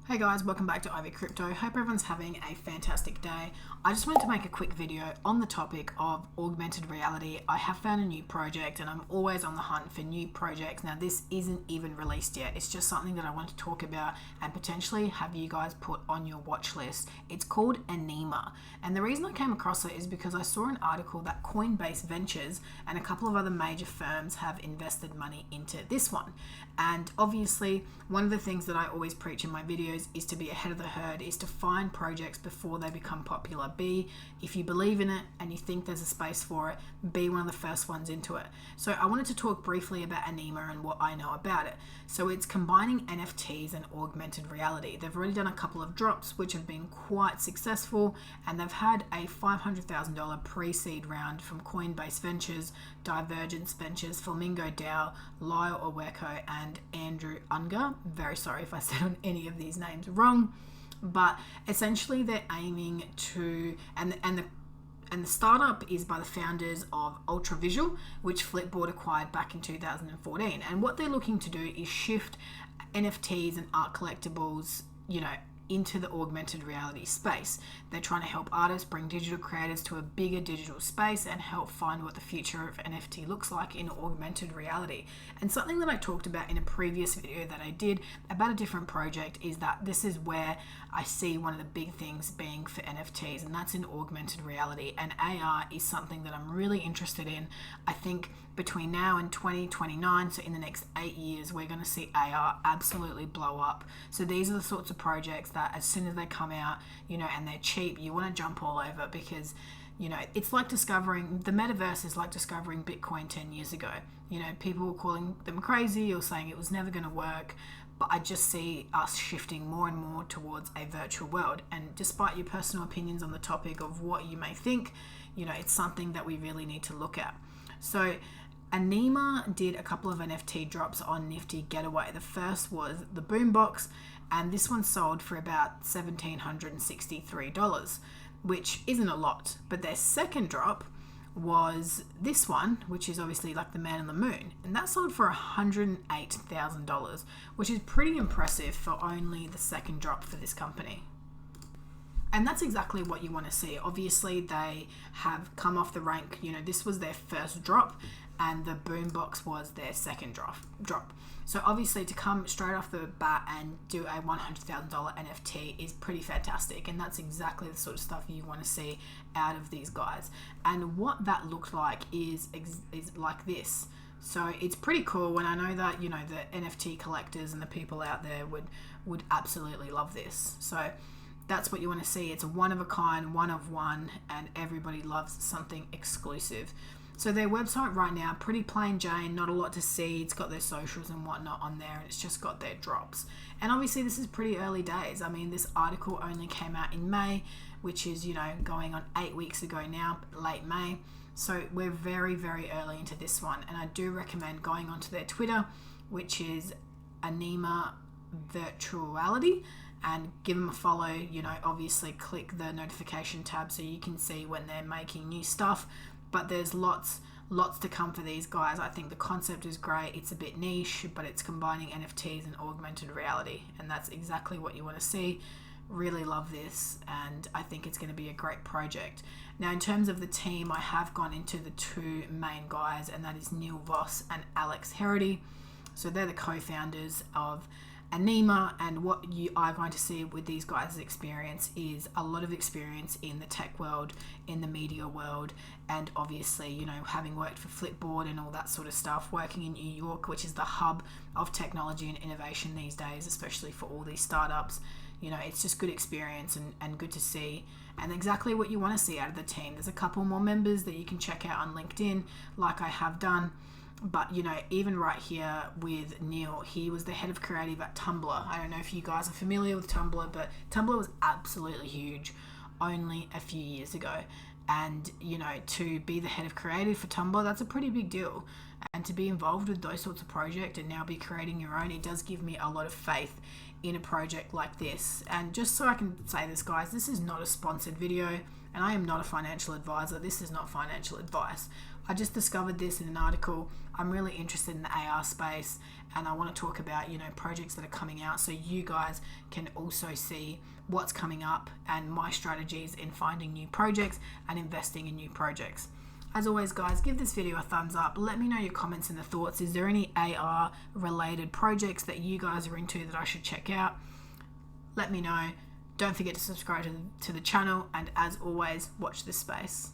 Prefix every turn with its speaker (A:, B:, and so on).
A: Hey guys, welcome back to Ivy Crypto. Hope everyone's having a fantastic day. I just wanted to make a quick video on the topic of augmented reality. I have found a new project and I'm always on the hunt for new projects. Now this isn't even released yet. It's just something that I want to talk about and potentially have you guys put on your watch list. It's called Anima. And the reason I came across it is because I saw an article that Coinbase Ventures and a couple of other major firms have invested money into this one. And obviously one of the things that I always preach in my videos is to be ahead of the herd, is to find projects before they become popular. If you believe in it and you think there's a space for it, be one of the first ones into it. So I wanted to talk briefly about Anima and what I know about it. So it's combining NFTs and augmented reality. They've already done a couple of drops which have been quite successful, and they've had a $500,000 pre-seed round from Coinbase Ventures, Divergence Ventures, Flamingo DAO, Lyle Oweko and Andrew Unger. Very sorry if I said any of these names wrong, but essentially they're aiming to, and the startup is by the founders of Ultravisual, which Flipboard acquired back in 2014. And what they're looking to do is shift NFTs and art collectibles, into the augmented reality space. They're trying to help artists bring digital creators to a bigger digital space and help find what the future of NFT looks like in augmented reality. And something that I talked about in a previous video that I did about a different project is that this is where I see one of the big things being for NFTs, and that's in augmented reality. And AR is something that I'm really interested in. I think between now and 2029, so in the next 8 years, we're going to see AR absolutely blow up. So these are the sorts of projects that as soon as they come out, and they're cheap, you want to jump all over, because it's like discovering, the metaverse is like discovering Bitcoin 10 years ago. People were calling them crazy or saying it was never going to work, but I just see us shifting more and more towards a virtual world. And despite your personal opinions on the topic of what you may think, it's something that we really need to look at. So Anima did a couple of NFT drops on Nifty Getaway. The first was the Boombox, and this one sold for about $1,763, which isn't a lot. But their second drop was this one, which is obviously like the man on the moon, and that sold for $108,000, which is pretty impressive for only the second drop for this company. And that's exactly what you want to see. Obviously, they have come off the rank. This was their first drop, and the Boombox was their second drop. So obviously, to come straight off the bat and do a $100,000 NFT is pretty fantastic, and that's exactly the sort of stuff you want to see out of these guys. And what that looked like is like this. So it's pretty cool, when I know that the NFT collectors and the people out there would absolutely love this. So that's what you want to see. It's a one of a kind, one of one, and everybody loves something exclusive. So their website right now, pretty plain Jane, not a lot to see. It's got their socials and whatnot on there, and it's just got their drops. And obviously this is pretty early days. I mean, this article only came out in May, which is, going on 8 weeks ago now, late May. So we're very, very early into this one. And I do recommend going onto their Twitter, which is Anima Virtuality, and give them a follow. Obviously click the notification tab so you can see when they're making new stuff. But there's lots to come for these guys. I think the concept is great. It's a bit niche, but it's combining NFTs and augmented reality, and that's exactly what you want to see. Really love this, and I think it's going to be a great project. Now, in terms of the team, I have gone into the two main guys, and that is Neil Voss and Alex Herity. So they're the co-founders of Anima, and what you are going to see with these guys' experience is a lot of experience in the tech world, in the media world, and obviously, having worked for Flipboard and all that sort of stuff, working in New York, which is the hub of technology and innovation these days, especially for all these startups. It's just good experience and good to see, and exactly what you want to see out of the team. There's a couple more members that you can check out on LinkedIn, like I have done. But, even right here with Neil, he was the head of creative at Tumblr. I don't know if you guys are familiar with Tumblr, but Tumblr was absolutely huge only a few years ago. And, to be the head of creative for Tumblr, that's a pretty big deal. And to be involved with those sorts of projects and now be creating your own, it does give me a lot of faith in a project like this. And just so I can say this, guys, this is not a sponsored video, and I am not a financial advisor. This is not financial advice. I just discovered this in an article. I'm really interested in the AR space, and I want to talk about, projects that are coming out so you guys can also see what's coming up and my strategies in finding new projects and investing in new projects. As always, guys, give this video a thumbs up. Let me know your comments and the thoughts. Is there any AR related projects that you guys are into that I should check out? Let me know. Don't forget to subscribe to the channel, and as always, watch this space.